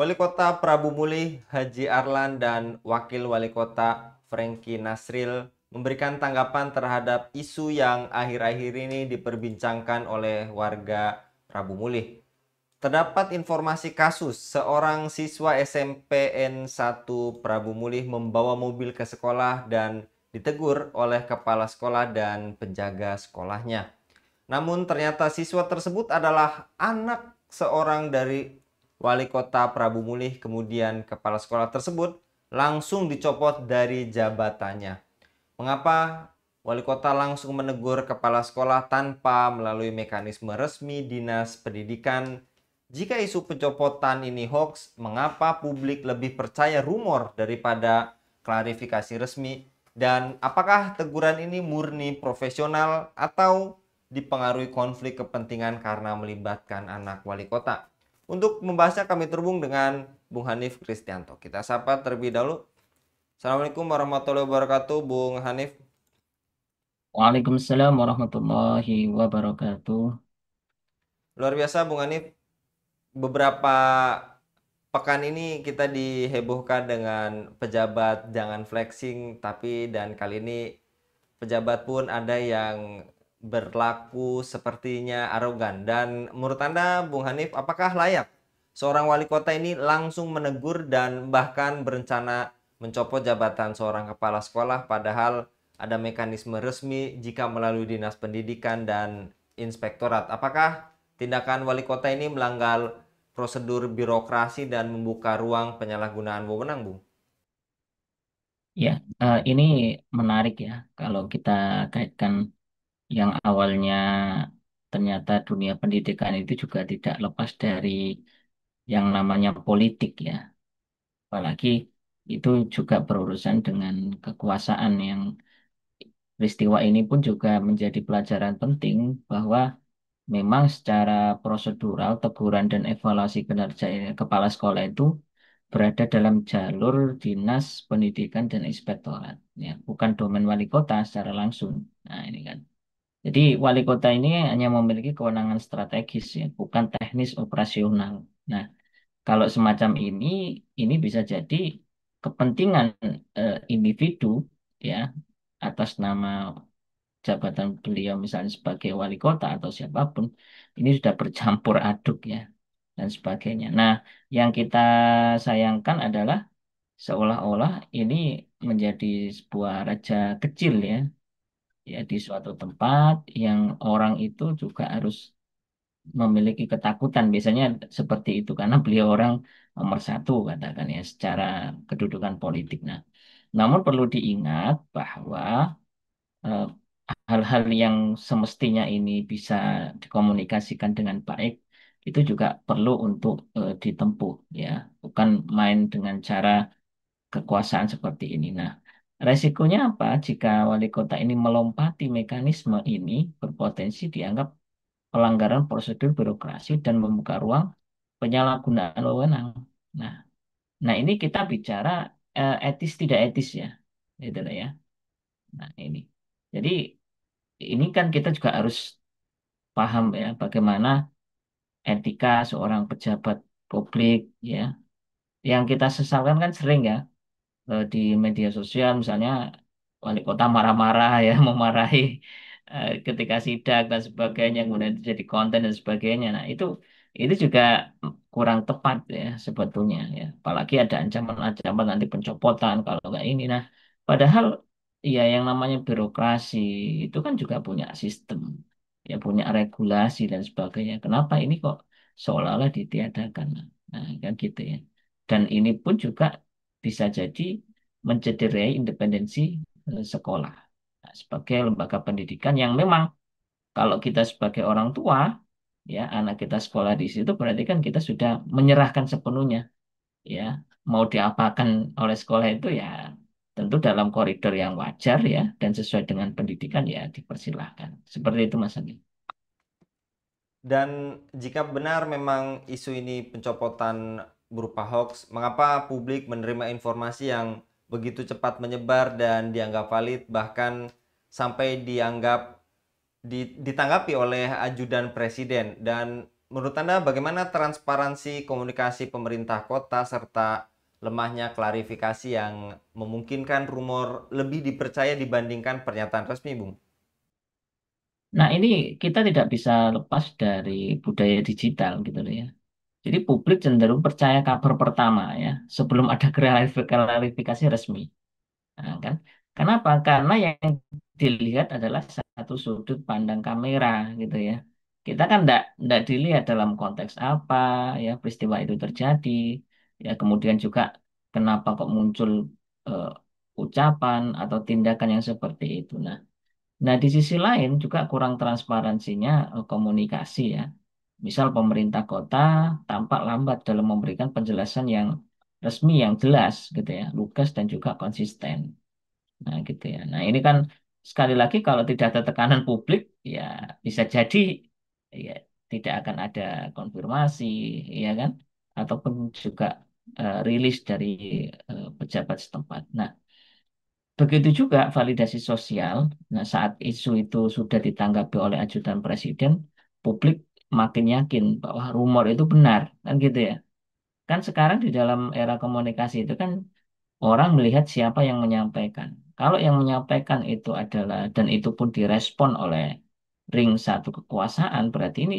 Wali Kota Prabu Mulih, Haji Arlan, dan Wakil Wali Kota Franky Nasril memberikan tanggapan terhadap isu yang akhir-akhir ini diperbincangkan oleh warga Prabu Mulih. Terdapat informasi kasus seorang siswa SMPN 1 Prabu Mulih membawa mobil ke sekolah dan ditegur oleh kepala sekolah dan penjaga sekolahnya. Namun ternyata siswa tersebut adalah anak seorang dari wali kota Prabu Mulih, kemudian kepala sekolah tersebut langsung dicopot dari jabatannya. Mengapa wali kota langsung menegur kepala sekolah tanpa melalui mekanisme resmi Dinas Pendidikan? Jika isu pencopotan ini hoax, mengapa publik lebih percaya rumor daripada klarifikasi resmi? Dan apakah teguran ini murni profesional atau dipengaruhi konflik kepentingan karena melibatkan anak wali kota? Untuk membahasnya kami terhubung dengan Bung Hanif Kristianto. Kita sapa terlebih dahulu. Assalamualaikum warahmatullahi wabarakatuh, Bung Hanif. Waalaikumsalam warahmatullahi wabarakatuh. Luar biasa, Bung Hanif. Beberapa pekan ini kita dihebohkan dengan pejabat jangan flexing, tapi dan kali ini pejabat pun ada yang berlaku sepertinya arogan. Dan menurut Anda, Bung Hanif, apakah layak seorang wali kota ini langsung menegur dan bahkan berencana mencopot jabatan seorang kepala sekolah padahal ada mekanisme resmi jika melalui dinas pendidikan dan inspektorat? Apakah tindakan wali kota ini melanggar prosedur birokrasi dan membuka ruang penyalahgunaan wewenang, Bung? Ya, ini menarik ya kalau kita kaitkan yang awalnya ternyata dunia pendidikan itu juga tidak lepas dari yang namanya politik ya. Apalagi itu juga berurusan dengan kekuasaan yang peristiwa ini pun juga menjadi pelajaran penting bahwa memang secara prosedural teguran dan evaluasi kinerja kepala sekolah itu berada dalam jalur dinas pendidikan dan inspektorat, ya, bukan domain wali kota secara langsung. Nah, ini kan. Jadi wali kota ini hanya memiliki kewenangan strategis, ya, bukan teknis operasional. Nah, kalau semacam ini bisa jadi kepentingan individu, ya, atas nama jabatan beliau misalnya sebagai wali kota atau siapapun, ini sudah bercampur aduk ya dan sebagainya. Nah, yang kita sayangkan adalah seolah-olah ini menjadi sebuah raja kecil ya, ya di suatu tempat yang orang itu juga harus memiliki ketakutan. Biasanya seperti itu karena beliau orang nomor satu katakan ya secara kedudukan politik. Nah, namun perlu diingat bahwa eh, hal-hal yang semestinya ini bisa dikomunikasikan dengan baik itu juga perlu untuk ditempuh ya, bukan main dengan cara kekuasaan seperti ini. Nah, resikonya apa jika wali kota ini melompati mekanisme ini berpotensi dianggap pelanggaran prosedur birokrasi dan membuka ruang penyalahgunaan wewenang. Nah, nah ini kita bicara etis tidak etis ya, gitu lah ya. Nah, ini. Jadi ini kan kita juga harus paham ya bagaimana etika seorang pejabat publik ya. Yang kita sesalkan kan sering ya di media sosial misalnya wali kota marah-marah ya memarahi ketika sidak dan sebagainya kemudian itu jadi konten dan sebagainya. Nah, itu juga kurang tepat ya sebetulnya ya. Apalagi ada ancaman-ancaman nanti pencopotan kalau nggak ini. Nah, padahal ya yang namanya birokrasi itu kan juga punya sistem, ya punya regulasi dan sebagainya. Kenapa ini kok seolah-olah ditiadakan? Nah, kan gitu ya. Dan ini pun juga bisa jadi mencederai independensi sekolah. Nah, sebagai lembaga pendidikan yang memang kalau kita sebagai orang tua, ya anak kita sekolah di situ berarti kan kita sudah menyerahkan sepenuhnya, ya mau diapakan oleh sekolah itu ya tentu dalam koridor yang wajar ya dan sesuai dengan pendidikan ya dipersilahkan. Seperti itu Mas Andi. Dan jika benar memang isu ini pencopotan berupa hoax, mengapa publik menerima informasi yang begitu cepat menyebar dan dianggap valid, bahkan sampai ditanggapi oleh ajudan presiden? Dan menurut Anda bagaimana transparansi komunikasi pemerintah kota serta lemahnya klarifikasi yang memungkinkan rumor lebih dipercaya dibandingkan pernyataan resmi, Bung? Nah, ini kita tidak bisa lepas dari budaya digital gitu loh ya. Jadi publik cenderung percaya kabar pertama ya, sebelum ada klarifikasi resmi. Nah, kan? Kenapa? Karena yang dilihat adalah satu sudut pandang kamera gitu ya. Kita kan tidak dilihat dalam konteks apa ya peristiwa itu terjadi. Ya kemudian juga kenapa kok muncul eh, ucapan atau tindakan yang seperti itu. Nah, di sisi lain juga kurang transparansinya komunikasi ya. Misal pemerintah kota tampak lambat dalam memberikan penjelasan yang resmi yang jelas gitu ya, lugas dan juga konsisten. Nah, gitu ya. Nah, ini kan sekali lagi kalau tidak ada tekanan publik ya bisa jadi ya tidak akan ada konfirmasi ya kan ataupun juga rilis dari pejabat setempat. Nah, begitu juga validasi sosial. Nah, saat isu itu sudah ditanggapi oleh ajudan presiden, publik makin yakin bahwa rumor itu benar, kan gitu ya. Kan sekarang di dalam era komunikasi itu kan orang melihat siapa yang menyampaikan. Kalau yang menyampaikan itu adalah dan itu pun direspon oleh ring satu kekuasaan, berarti ini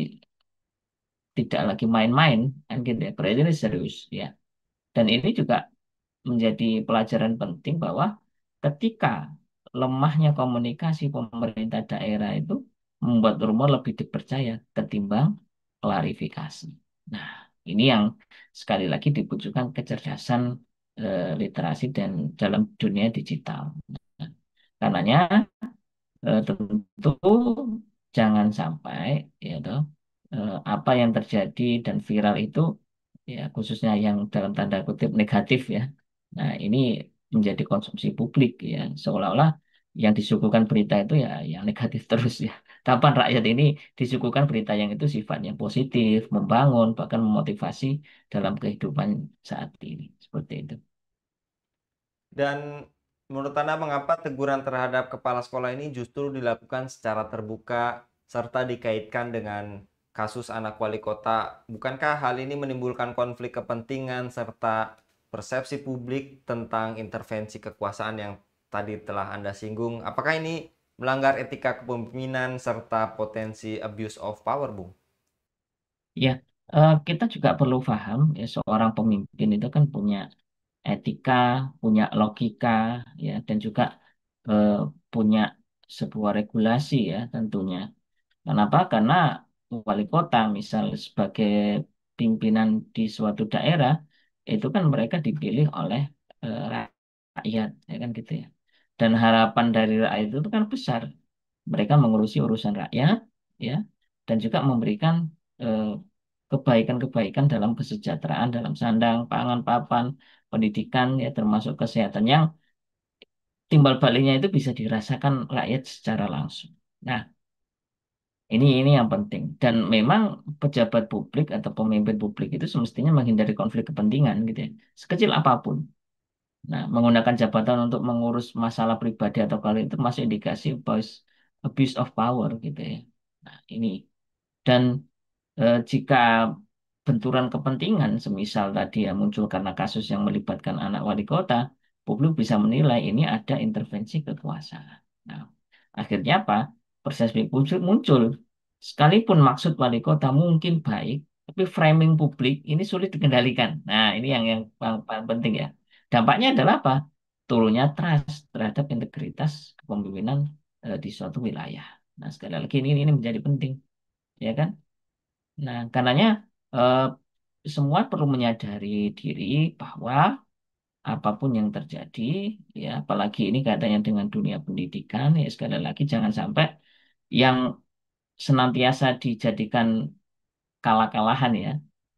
tidak lagi main-main, kan gitu ya. Berarti ini serius ya. Dan ini juga menjadi pelajaran penting bahwa ketika lemahnya komunikasi pemerintah daerah itu membuat rumor lebih dipercaya ketimbang klarifikasi. Nah, ini yang sekali lagi dibutuhkan kecerdasan literasi dan dalam dunia digital. Nah, karenanya tentu jangan sampai ya toh, apa yang terjadi dan viral itu ya khususnya yang dalam tanda kutip negatif ya. Nah, ini menjadi konsumsi publik ya seolah-olah yang disuguhkan berita itu ya yang negatif terus ya. Kapan rakyat ini disuguhkan berita yang itu sifatnya positif, membangun, bahkan memotivasi dalam kehidupan saat ini. Seperti itu. Dan menurut Anda mengapa teguran terhadap kepala sekolah ini justru dilakukan secara terbuka serta dikaitkan dengan kasus anak wali kota? Bukankah hal ini menimbulkan konflik kepentingan serta persepsi publik tentang intervensi kekuasaan yang tadi telah Anda singgung? Apakah ini melanggar etika kepemimpinan serta potensi abuse of power, Bung? Ya, kita juga perlu paham ya seorang pemimpin itu kan punya etika, punya logika, ya, dan juga eh, punya sebuah regulasi ya tentunya. Kenapa? Karena wali kota misal sebagai pimpinan di suatu daerah itu kan mereka dipilih oleh rakyat, ya kan gitu ya. Dan harapan dari rakyat itu kan besar. Mereka mengurusi urusan rakyat, ya, dan juga memberikan eh, kebaikan-kebaikan dalam kesejahteraan, dalam sandang, pangan, papan, pendidikan, ya, termasuk kesehatan yang timbal baliknya itu bisa dirasakan rakyat secara langsung. Nah, ini yang penting. Dan memang pejabat publik atau pemimpin publik itu semestinya menghindari konflik kepentingan gitu ya. Sekecil apapun. Nah, menggunakan jabatan untuk mengurus masalah pribadi atau kalau itu masuk indikasi abuse of power gitu ya. Nah, ini. Dan jika benturan kepentingan, semisal tadi ya muncul karena kasus yang melibatkan anak wali kota, publik bisa menilai ini ada intervensi kekuasaan. Nah, akhirnya apa? Persepsi muncul, muncul. Sekalipun maksud wali kota mungkin baik, tapi framing publik ini sulit dikendalikan. Nah, ini yang paling penting ya. Dampaknya adalah apa? Turunnya trust terhadap integritas kepemimpinan di suatu wilayah. Nah, sekali lagi ini menjadi penting, ya kan? Nah, karenanya eh, semua perlu menyadari diri bahwa apapun yang terjadi, ya apalagi ini katanya dengan dunia pendidikan, ya sekali lagi jangan sampai yang senantiasa dijadikan kalah-kalahan ya,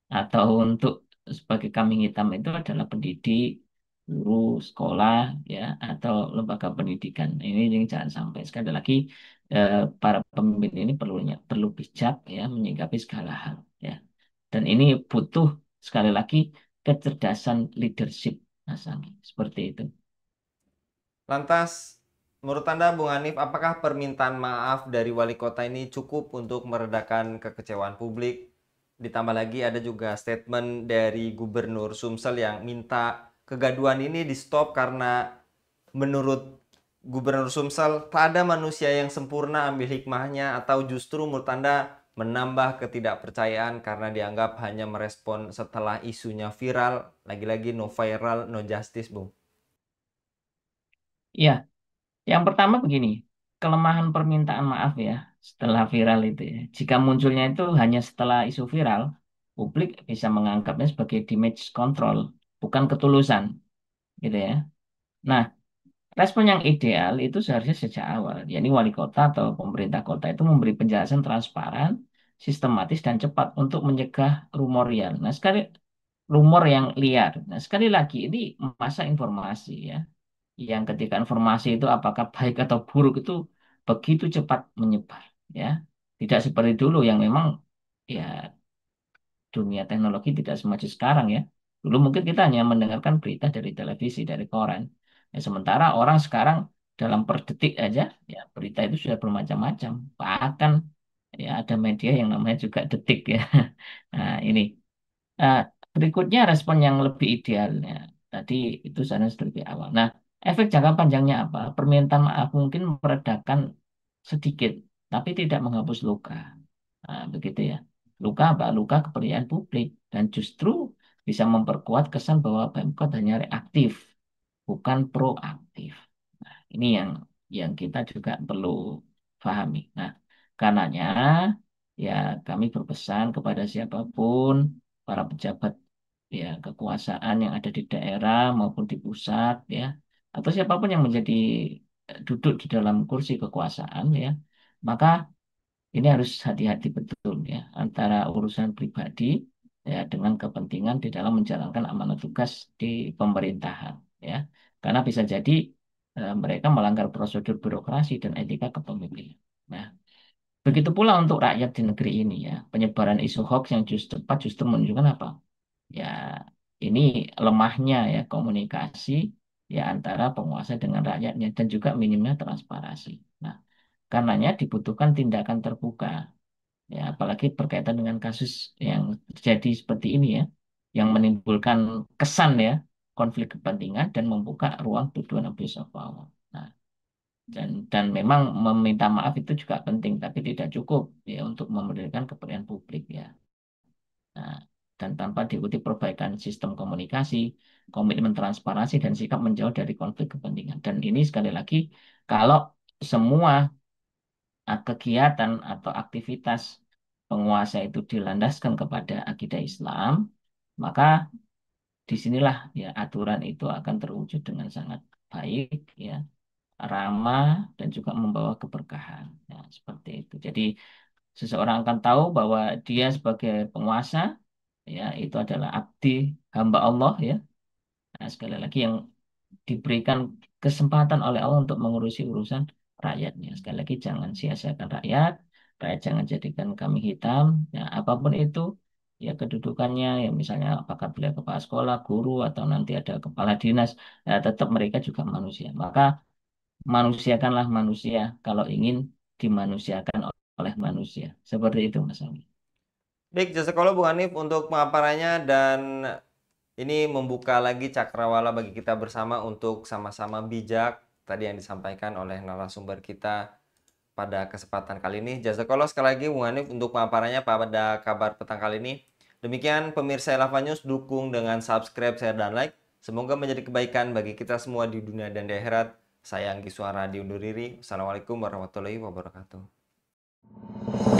atau untuk sebagai kambing hitam itu adalah pendidik, guru, sekolah, ya, atau lembaga pendidikan. Ini jangan sampai sekali lagi para pemimpin ini perlu bijak ya menyikapi segala hal ya. Dan ini butuh sekali lagi kecerdasan leadership, Mas Anggi. Seperti itu. Lantas, menurut Anda, Bung Hanif, apakah permintaan maaf dari wali kota ini cukup untuk meredakan kekecewaan publik? Ditambah lagi ada juga statement dari Gubernur Sumsel yang minta kegaduhan ini di stop karena menurut Gubernur Sumsel tak ada manusia yang sempurna, ambil hikmahnya, atau justru menurut Anda menambah ketidakpercayaan karena dianggap hanya merespon setelah isunya viral. Lagi-lagi no viral, no justice, Bung. Ya, yang pertama begini, kelemahan permintaan maaf ya setelah viral itu ya. Jika munculnya itu hanya setelah isu viral, publik bisa menganggapnya sebagai damage control, bukan ketulusan, gitu ya. Nah, respon yang ideal itu seharusnya sejak awal, yakni wali kota atau pemerintah kota itu memberi penjelasan transparan, sistematis dan cepat untuk mencegah rumor liar. Nah, rumor yang liar. Nah, sekali lagi ini masa informasi ya, yang ketika informasi itu apakah baik atau buruk itu begitu cepat menyebar ya. Tidak seperti dulu yang memang ya dunia teknologi tidak semaju sekarang ya. Dulu mungkin kita hanya mendengarkan berita dari televisi, dari koran. Ya, sementara orang sekarang dalam per detik aja ya berita itu sudah bermacam-macam. Bahkan ya ada media yang namanya juga detik ya. Nah, ini. Nah, berikutnya respon yang lebih idealnya. Tadi itu seharusnya lebih awal. Nah, efek jangka panjangnya apa? Permintaan maaf mungkin meredakan sedikit, tapi tidak menghapus luka. Nah, begitu ya. Luka apa? Luka kepercayaan publik. Dan justru bisa memperkuat kesan bahwa Pemkot hanya reaktif, bukan proaktif. Ini yang kita juga perlu pahami. Nah, karenanya ya kami berpesan kepada siapapun para pejabat ya kekuasaan yang ada di daerah maupun di pusat ya atau siapapun yang menjadi duduk di dalam kursi kekuasaan ya, maka ini harus hati-hati betul ya antara urusan pribadi ya dengan kepentingan di dalam menjalankan amanat tugas di pemerintahan ya. Karena bisa jadi mereka melanggar prosedur birokrasi dan etika kepemimpinan. Nah, begitu pula untuk rakyat di negeri ini ya, penyebaran isu hoax yang justru menunjukkan apa? Ya, ini lemahnya ya komunikasi ya antara penguasa dengan rakyatnya dan juga minimnya transparansi. Nah, karenanya dibutuhkan tindakan terbuka ya apalagi berkaitan dengan kasus yang terjadi seperti ini ya yang menimbulkan kesan ya konflik kepentingan dan membuka ruang tuduhan abuse of power. Nah, dan memang meminta maaf itu juga penting tapi tidak cukup ya untuk memberikan kepercayaan publik ya. Nah, dan tanpa diikuti perbaikan sistem komunikasi, komitmen transparansi dan sikap menjauh dari konflik kepentingan. Dan ini sekali lagi kalau semua kegiatan atau aktivitas penguasa itu dilandaskan kepada akidah Islam, maka disinilah ya aturan itu akan terwujud dengan sangat baik, ya, ramah dan juga membawa keberkahan. Ya, seperti itu. Jadi seseorang akan tahu bahwa dia sebagai penguasa, ya, itu adalah abdi hamba Allah, ya. Nah, sekali lagi yang diberikan kesempatan oleh Allah untuk mengurusi urusan rakyatnya. Sekali lagi jangan sia-siakan rakyat, rakyat jangan jadikan kami hitam, ya apapun itu, ya kedudukannya, ya misalnya apakah beliau kepala sekolah, guru, atau nanti ada kepala dinas, ya tetap mereka juga manusia. Maka manusiakanlah manusia kalau ingin dimanusiakan oleh manusia. Seperti itu, Mas Ami. Baik, jazakallah Bung Hanif untuk pemaparannya dan ini membuka lagi cakrawala bagi kita bersama untuk sama-sama bijak tadi yang disampaikan oleh narasumber kita pada kesempatan kali ini. Jazakallah sekali lagi Bung Hanif untuk pemaparannya pada kabar petang kali ini. Demikian pemirsa Elava News, dukung dengan subscribe, share, dan like. Semoga menjadi kebaikan bagi kita semua di dunia dan di akhirat. Saya Anggi Suara diundur diri. Assalamualaikum warahmatullahi wabarakatuh.